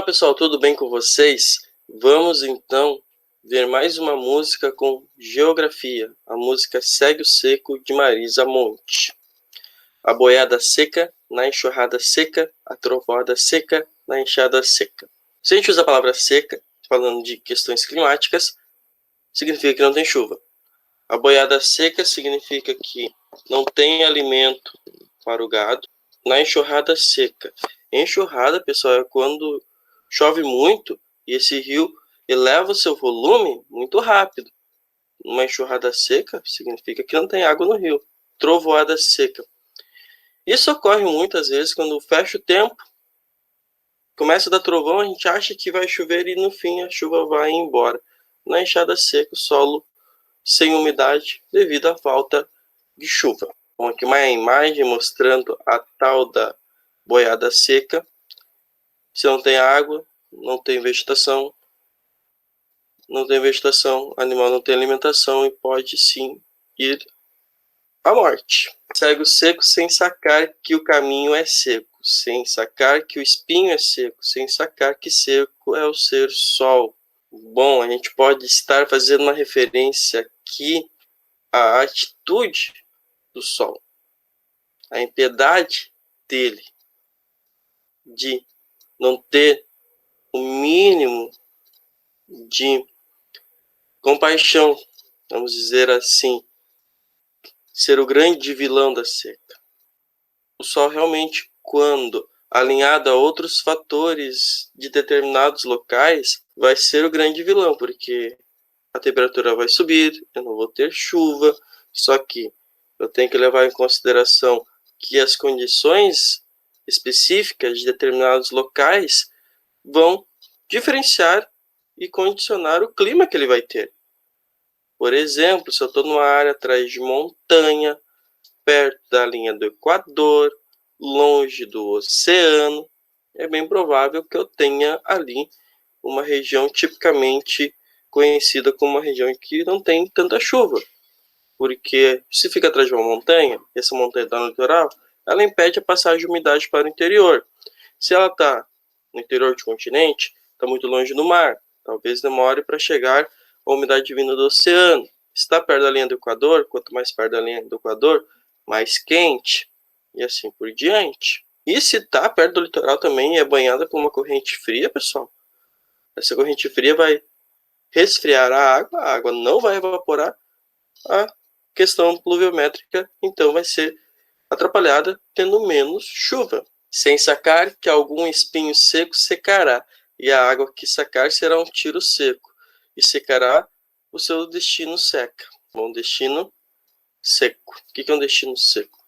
Olá pessoal, tudo bem com vocês? Vamos então ver mais uma música com geografia, a música Segue o Seco de Marisa Monte. A boiada seca, na enxurrada seca, a trovoada seca, na enxada seca. Se a gente usa a palavra seca, falando de questões climáticas, significa que não tem chuva. A boiada seca significa que não tem alimento para o gado. Na enxurrada seca. Enxurrada, pessoal, é quando chove muito e esse rio eleva o seu volume muito rápido. Uma enxurrada seca significa que não tem água no rio. Trovoada seca. Isso ocorre muitas vezes quando fecha o tempo, começa a dar trovão, a gente acha que vai chover e no fim a chuva vai embora. Na enxada seca, o solo sem umidade devido à falta de chuva. Bom, aqui uma imagem mostrando a tal da boiada seca. Se não tem água, não tem vegetação. Não tem vegetação, o animal não tem alimentação e pode sim ir à morte. Segue o seco sem sacar que o caminho é seco, sem sacar que o espinho é seco, sem sacar que seco é o ser sol. Bom, a gente pode estar fazendo uma referência aqui à atitude do sol, a impiedade dele de não ter o mínimo de compaixão, vamos dizer assim, ser o grande vilão da seca. O sol realmente, quando alinhado a outros fatores de determinados locais, vai ser o grande vilão, porque a temperatura vai subir, eu não vou ter chuva, só que eu tenho que levar em consideração que as condições específicas de determinados locais vão diferenciar e condicionar o clima que ele vai ter. Por exemplo, se eu estou numa área atrás de montanha, perto da linha do Equador, longe do oceano, é bem provável que eu tenha ali uma região tipicamente conhecida como uma região que não tem tanta chuva. Porque se fica atrás de uma montanha, e essa montanha está no litoral, ela impede a passagem de umidade para o interior. Se ela está no interior do continente, está muito longe do mar, talvez demore para chegar a umidade vinda do oceano. Se está perto da linha do Equador, quanto mais perto da linha do Equador, mais quente, e assim por diante. E se está perto do litoral também e é banhada por uma corrente fria, pessoal, essa corrente fria vai resfriar a água não vai evaporar, a questão pluviométrica então vai ser atrapalhada, tendo menos chuva. Sem sacar que algum espinho seco secará, e a água que sacar será um tiro seco, e secará o seu destino seca. Bom, destino seco. O que é um destino seco?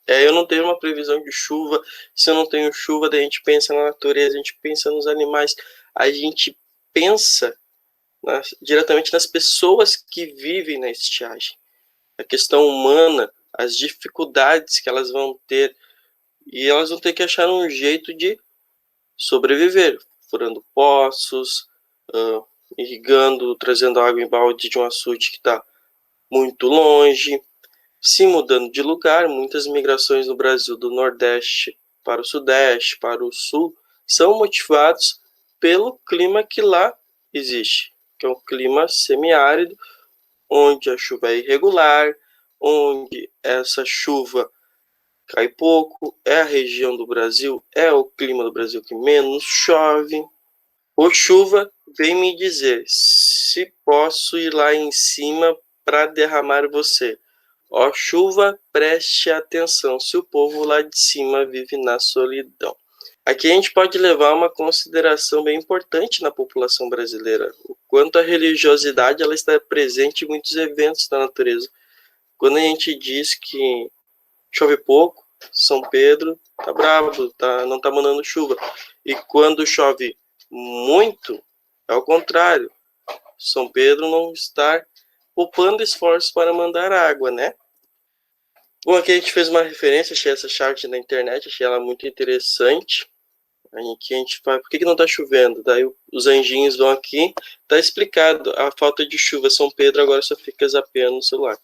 Eu não tenho uma previsão de chuva. Se eu não tenho chuva, daí a gente pensa na natureza, a gente pensa nos animais, a gente pensa diretamente nas pessoas que vivem na estiagem. A questão humana, as dificuldades que elas vão ter, e elas vão ter que achar um jeito de sobreviver, furando poços, irrigando, trazendo água em balde de um açude que está muito longe, se mudando de lugar. Muitas migrações no Brasil do Nordeste para o Sudeste, para o Sul, são motivados pelo clima que lá existe, que é um clima semiárido, onde a chuva é irregular, onde essa chuva cai pouco, é a região do Brasil, é o clima do Brasil que menos chove. O chuva vem me dizer se posso ir lá em cima para derramar você. Ó chuva, preste atenção, se o povo lá de cima vive na solidão. Aqui a gente pode levar uma consideração bem importante na população brasileira, o quanto a religiosidade ela está presente em muitos eventos da natureza. Quando a gente diz que chove pouco, São Pedro tá bravo, não tá mandando chuva. E quando chove muito, é o contrário. São Pedro não está poupando esforços para mandar água, né? Bom, aqui a gente fez uma referência, achei essa chart na internet, achei ela muito interessante. Aqui a gente fala, por que não está chovendo? Daí os anjinhos vão aqui, tá explicado a falta de chuva. São Pedro agora só fica zapeando no celular.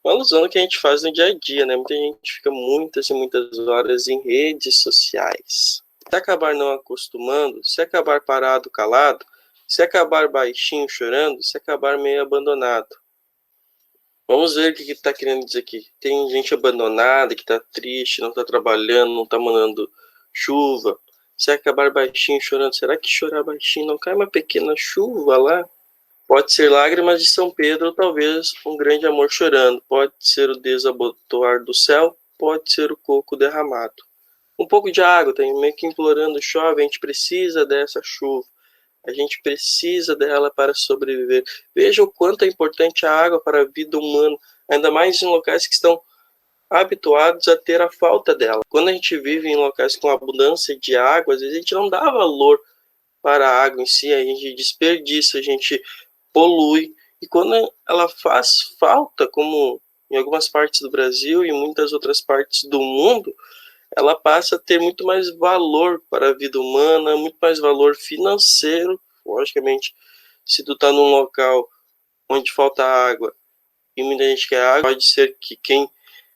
Uma alusão que a gente faz no dia a dia, né? Muita gente fica muitas e muitas horas em redes sociais. Se acabar não acostumando, se acabar parado, calado, se acabar baixinho, chorando, se acabar meio abandonado. Vamos ver o que está querendo dizer aqui. Tem gente abandonada, que está triste, não está trabalhando, não está mandando chuva. Se acabar baixinho, chorando, será que chorar baixinho não cai uma pequena chuva lá? Pode ser lágrimas de São Pedro, ou talvez um grande amor chorando. Pode ser o desabotoar do céu, pode ser o coco derramado. Um pouco de água, tem meio que implorando, chove, a gente precisa dessa chuva. A gente precisa dela para sobreviver. Veja o quanto é importante a água para a vida humana, ainda mais em locais que estão habituados a ter a falta dela. Quando a gente vive em locais com abundância de água, às vezes a gente não dá valor para a água em si, a gente desperdiça, a gente polui. E quando ela faz falta, como em algumas partes do Brasil e em muitas outras partes do mundo, ela passa a ter muito mais valor para a vida humana, muito mais valor financeiro. Logicamente, se tu está num local onde falta água e muita gente quer água, pode ser que quem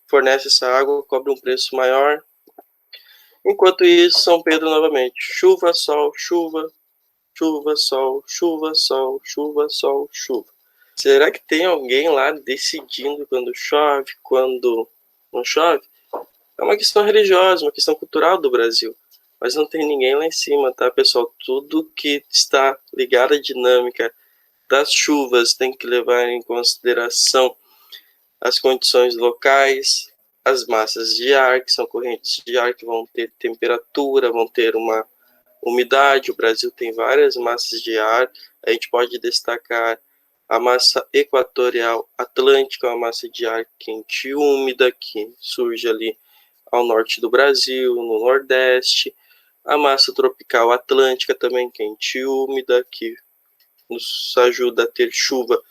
fornece essa água cobre um preço maior. Enquanto isso, São Pedro novamente. Chuva, sol, chuva, chuva, sol, chuva, sol, chuva, sol, chuva. Será que tem alguém lá decidindo quando chove, quando não chove? É uma questão religiosa, uma questão cultural do Brasil. Mas não tem ninguém lá em cima, tá, pessoal? Tudo que está ligado à dinâmica das chuvas tem que levar em consideração as condições locais, as massas de ar, que são correntes de ar que vão ter temperatura, vão ter uma umidade. O Brasil tem várias massas de ar. A gente pode destacar a massa equatorial atlântica, uma massa de ar quente e úmida que surge ali ao norte do Brasil, no Nordeste. A massa tropical atlântica também quente e úmida, que nos ajuda a ter chuva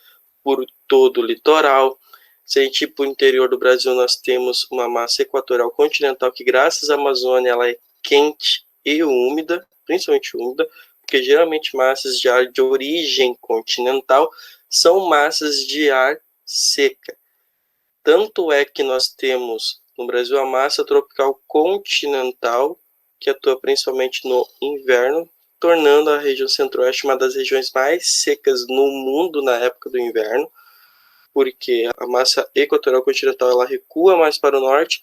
por todo o litoral. Se a gente ir para o interior do Brasil, nós temos uma massa equatorial continental que, graças à Amazônia, ela é quente e úmida, principalmente úmida, porque geralmente massas de ar de origem continental são massas de ar seca. Tanto é que nós temos no Brasil a massa tropical continental, que atua principalmente no inverno, tornando a região centro-oeste uma das regiões mais secas no mundo na época do inverno, porque a massa equatorial continental ela recua mais para o norte,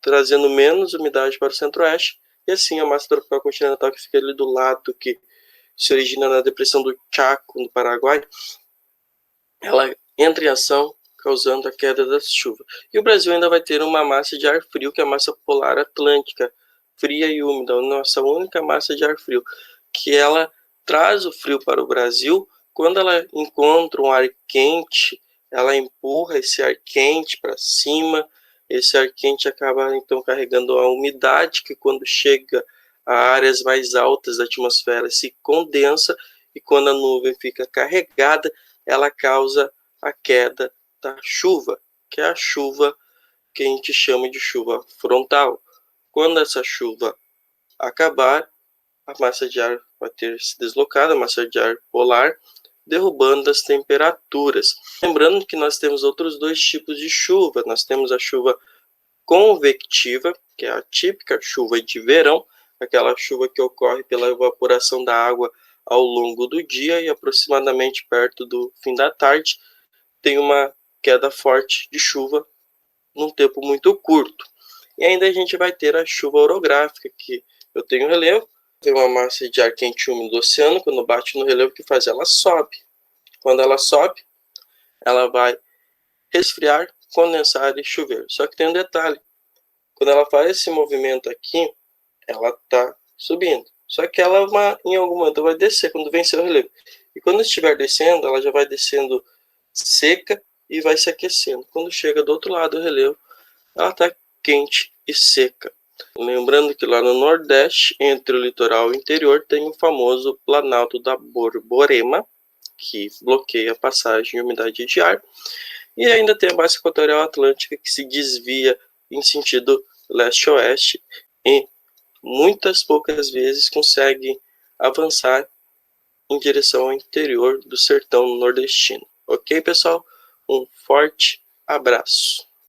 trazendo menos umidade para o centro-oeste, e assim a massa tropical continental que fica ali do lado, que se origina na depressão do Chaco, no Paraguai, ela entra em ação, causando a queda das chuvas. E o Brasil ainda vai ter uma massa de ar frio, que é a massa polar atlântica, fria e úmida, a nossa única massa de ar frio, que ela traz o frio para o Brasil. Quando ela encontra um ar quente, ela empurra esse ar quente para cima. Esse ar quente acaba então carregando a umidade, que quando chega a áreas mais altas da atmosfera se condensa, e quando a nuvem fica carregada, ela causa a queda da chuva, que é a chuva que a gente chama de chuva frontal. Quando essa chuva acabar, a massa de ar vai ter se deslocado, a massa de ar polar, derrubando as temperaturas. Lembrando que nós temos outros dois tipos de chuva. Nós temos a chuva convectiva, que é a típica chuva de verão, aquela chuva que ocorre pela evaporação da água ao longo do dia, e aproximadamente perto do fim da tarde tem uma queda forte de chuva num tempo muito curto. E ainda a gente vai ter a chuva orográfica, que eu tenho relevo, tem uma massa de ar quente e úmido do oceano, quando bate no relevo, que faz? Ela sobe. Quando ela sobe, ela vai resfriar, condensar e chover. Só que tem um detalhe: quando ela faz esse movimento aqui, ela está subindo. Só que ela em algum momento vai descer, quando vencer o relevo. E quando estiver descendo, ela já vai descendo seca e vai se aquecendo. Quando chega do outro lado do relevo, ela está quente e seca. Lembrando que lá no Nordeste, entre o litoral e o interior, tem o famoso Planalto da Borborema, que bloqueia a passagem de umidade de ar. E ainda tem a massa equatorial atlântica, que se desvia em sentido leste-oeste e muitas poucas vezes consegue avançar em direção ao interior do sertão nordestino. Ok, pessoal? Um forte abraço.